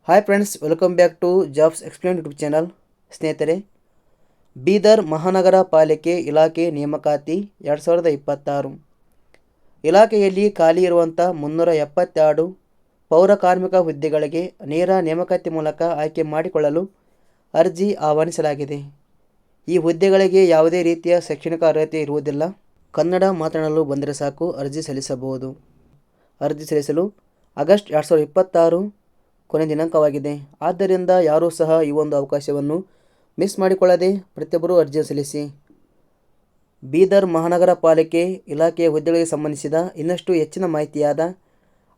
Hi friends, welcome back to jobs explain YouTube channel. ಸ್ನೇಹಿತರೆ, ಬೀದರ್ ಮಹಾನಗರ ಪಾಲಿಕೆ ಇಲಾಖೆ ನೇಮಕಾತಿ 2026 ಇಲಾಖೆಯಲ್ಲಿ ಖಾಲಿ ಇರುವಂಥ 372 ಪೌರ ಕಾರ್ಮಿಕ ಹುದ್ದೆಗಳಿಗೆ ನೇರ ನೇಮಕಾತಿ ಮೂಲಕ ಆಯ್ಕೆ ಮಾಡಿಕೊಳ್ಳಲು ಅರ್ಜಿ ಆಹ್ವಾನಿಸಲಾಗಿದೆ. ಈ ಹುದ್ದೆಗಳಿಗೆ ಯಾವುದೇ ರೀತಿಯ ಶೈಕ್ಷಣಿಕ ಅರ್ಹತೆ ಇರುವುದಿಲ್ಲ. ಕನ್ನಡ ಮಾತನಾಡಲು ಬಂದರೆ ಸಾಕು ಅರ್ಜಿ ಸಲ್ಲಿಸಬಹುದು. ಅರ್ಜಿ ಸಲ್ಲಿಸಲು ಆಗಸ್ಟ್ 2026 ಕೊನೆ ದಿನಾಂಕವಾಗಿದೆ. ಆದ್ದರಿಂದ ಯಾರೂ ಸಹ ಈ ಒಂದು ಅವಕಾಶವನ್ನು ಮಿಸ್ ಮಾಡಿಕೊಳ್ಳದೆ ಪ್ರತಿಯೊಬ್ಬರೂ ಅರ್ಜಿ ಸಲ್ಲಿಸಿ. ಬೀದರ್ ಮಹಾನಗರ ಪಾಲಿಕೆ ಇಲಾಖೆಯ ಹುದ್ದೆಗಳಿಗೆ ಸಂಬಂಧಿಸಿದ ಇನ್ನಷ್ಟು ಹೆಚ್ಚಿನ ಮಾಹಿತಿಯಾದ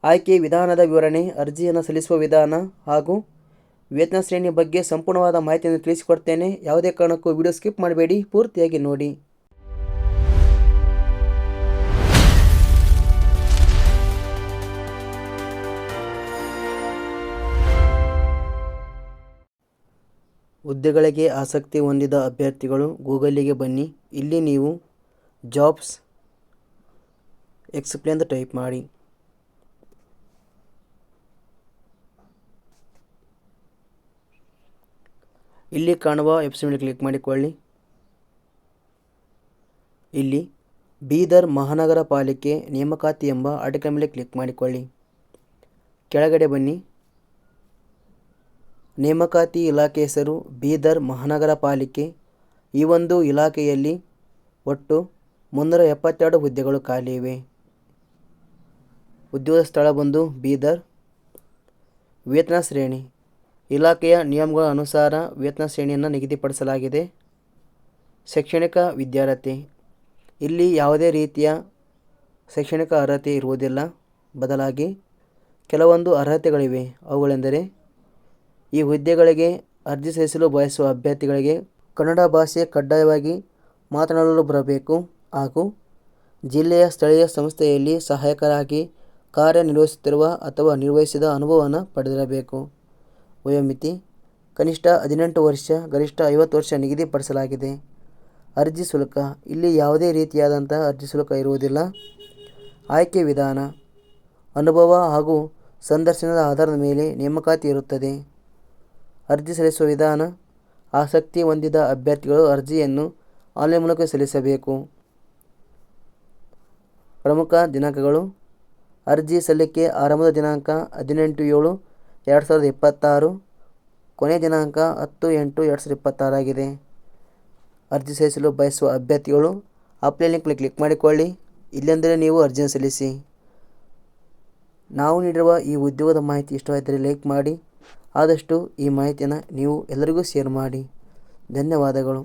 ಆಯ್ಕೆ ವಿಧಾನದ ವಿವರಣೆ, ಅರ್ಜಿಯನ್ನು ಸಲ್ಲಿಸುವ ವಿಧಾನ ಹಾಗೂ ವೇತನ ಶ್ರೇಣಿ ಬಗ್ಗೆ ಸಂಪೂರ್ಣವಾದ ಮಾಹಿತಿಯನ್ನು ತಿಳಿಸಿಕೊಡ್ತೇನೆ. ಯಾವುದೇ ಕಾರಣಕ್ಕೂ ವಿಡಿಯೋ ಸ್ಕಿಪ್ ಮಾಡಬೇಡಿ, ಪೂರ್ತಿಯಾಗಿ ನೋಡಿ. ಹುದ್ದೆಗಳಿಗೆ ಆಸಕ್ತಿ ಹೊಂದಿದ ಅಭ್ಯರ್ಥಿಗಳು ಗೂಗಲ್ಲಿಗೆ ಬನ್ನಿ. ಇಲ್ಲಿ ನೀವು ಜಾಬ್ಸ್ ಎಕ್ಸ್ಪ್ಲೇನ್ ಟೈಪ್ ಮಾಡಿ. ಇಲ್ಲಿ ಕಾಣುವ ವೆಬ್ಸೈಟ್ ಮೇಲೆ ಕ್ಲಿಕ್ ಮಾಡಿಕೊಳ್ಳಿ. ಇಲ್ಲಿ ಬೀದರ್ ಮಹಾನಗರ ಪಾಲಿಕೆ ನೇಮಕಾತಿ ಎಂಬ ಆರ್ಟಿಕಲ್ ಮೇಲೆ ಕ್ಲಿಕ್ ಮಾಡಿಕೊಳ್ಳಿ. ಕೆಳಗಡೆ ಬನ್ನಿ. ನೇಮಕಾತಿ ಇಲಾಖೆ ಹೆಸರು ಬೀದರ್ ಮಹಾನಗರ ಪಾಲಿಕೆ. ಈ ಒಂದು ಇಲಾಖೆಯಲ್ಲಿ ಒಟ್ಟು 372 ಹುದ್ದೆಗಳು ಖಾಲಿ ಇವೆ. ಉದ್ಯೋಗ ಸ್ಥಳ ಬಂದು ಬೀದರ್. ವೇತನ ಶ್ರೇಣಿ ಇಲಾಖೆಯ ನಿಯಮಗಳ ಅನುಸಾರ ವೇತನ ಶ್ರೇಣಿಯನ್ನು ನಿಗದಿಪಡಿಸಲಾಗಿದೆ. ಶೈಕ್ಷಣಿಕ ವಿದ್ಯಾರ್ಹತೆ ಇಲ್ಲಿ ಯಾವುದೇ ರೀತಿಯ ಶೈಕ್ಷಣಿಕ ಅರ್ಹತೆ ಇರುವುದಿಲ್ಲ. ಬದಲಾಗಿ ಕೆಲವೊಂದು ಅರ್ಹತೆಗಳಿವೆ. ಅವುಗಳೆಂದರೆ ಈ ಹುದ್ದೆಗಳಿಗೆ ಅರ್ಜಿ ಸಲ್ಲಿಸಲು ಬಯಸುವ ಅಭ್ಯರ್ಥಿಗಳಿಗೆ ಕನ್ನಡ ಭಾಷೆ ಕಡ್ಡಾಯವಾಗಿ ಮಾತನಾಡಲು ಬರಬೇಕು ಹಾಗೂ ಜಿಲ್ಲೆಯ ಸ್ಥಳೀಯ ಸಂಸ್ಥೆಯಲ್ಲಿ ಸಹಾಯಕರಾಗಿ ಕಾರ್ಯನಿರ್ವಹಿಸುತ್ತಿರುವ ಅಥವಾ ನಿರ್ವಹಿಸಿದ ಅನುಭವವನ್ನು ಪಡೆದಿರಬೇಕು. ವಯೋಮಿತಿ ಕನಿಷ್ಠ 18 ವರ್ಷ, ಗರಿಷ್ಠ 50 ವರ್ಷ ನಿಗದಿಪಡಿಸಲಾಗಿದೆ. ಅರ್ಜಿ ಶುಲ್ಕ ಇಲ್ಲಿ ಯಾವುದೇ ರೀತಿಯಾದಂಥ ಅರ್ಜಿ ಶುಲ್ಕ ಇರುವುದಿಲ್ಲ. ಆಯ್ಕೆ ವಿಧಾನ ಅನುಭವ ಹಾಗೂ ಸಂದರ್ಶನದ ಆಧಾರದ ಮೇಲೆ ನೇಮಕಾತಿ ಇರುತ್ತದೆ. ಅರ್ಜಿ ಸಲ್ಲಿಸುವ ವಿಧಾನ ಆಸಕ್ತಿ ಹೊಂದಿದ ಅಭ್ಯರ್ಥಿಗಳು ಅರ್ಜಿಯನ್ನು ಆನ್ಲೈನ್ ಮೂಲಕ ಸಲ್ಲಿಸಬೇಕು. ಪ್ರಮುಖ ದಿನಾಂಕಗಳು: ಅರ್ಜಿ ಸಲ್ಲಿಕೆ ಆರಂಭದ ದಿನಾಂಕ 18/7/2026, ಕೊನೆಯ ದಿನಾಂಕ 10/8/2026 ಆಗಿದೆ. ಅರ್ಜಿ ಸಲ್ಲಿಸಲು ಬಯಸುವ ಅಭ್ಯರ್ಥಿಗಳು ಅಪ್ಲೈ ಲಿಂಕ್ ಮೇಲೆ ಕ್ಲಿಕ್ ಮಾಡಿಕೊಳ್ಳಿ. ಇಲ್ಲೆಂದರೆ ನೀವು ಅರ್ಜಿಯನ್ನು ಸಲ್ಲಿಸಿ. ನಾವು ನೀಡಿರುವ ಈ ಉದ್ಯೋಗದ ಮಾಹಿತಿ ಇಷ್ಟವಾದರೆ ಲೈಕ್ ಮಾಡಿ. ಆದಷ್ಟು ಈ ಮಾಹಿತಿಯನ್ನು ನೀವು ಎಲ್ಲರಿಗೂ ಶೇರ್ ಮಾಡಿ. ಧನ್ಯವಾದಗಳು.